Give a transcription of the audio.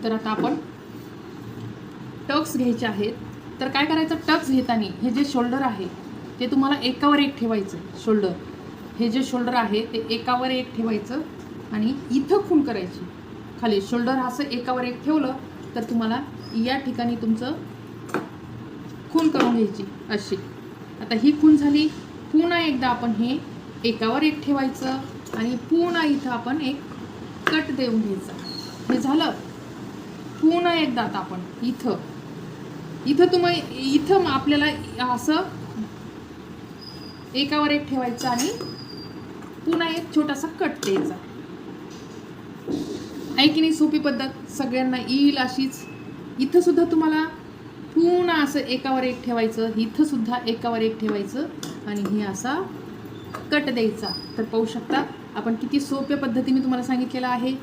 तर आता आपण टक्स घ्यायचे आहेत. तर काय करायचं, टक्स घेताना हे जे शोल्डर आहे ते तुम्हाला एकावर एक ठेवायचं. शोल्डर, हे जे शोल्डर आहे ते एकावर एक ठेवायचं आणि इथं खूण करायची खाली. शोल्डर असं एकावर एक ठेवलं तर तुम्हाला या ठिकाणी तुमचं खूण करून घ्यायची अशी. आता ही खूण झाली. पुन्हा एकदा आपण हे एकावर एक ठेवायचं आणि पुन्हा इथं आपण एक कट देऊन घ्यायचा. हे झालं. पुन्हा एकदा आता आपण इथं आपल्याला असं एकावर एक ठेवायचं आणि पुन्हा एक छोटासा कट द्यायचा. आहे की नाही सोपी पद्धत, सगळ्यांना येईल अशीच. इथं सुद्धा तुम्हाला पुन्हा असं एकावर एक ठेवायचं, इथं सुद्धा एकावर एक ठेवायचं आणि हे असा कट द्यायचा. तर पाहू शकता आपण किती सोप्या पद्धतीने तुम्हाला सांगितलेलं आहे.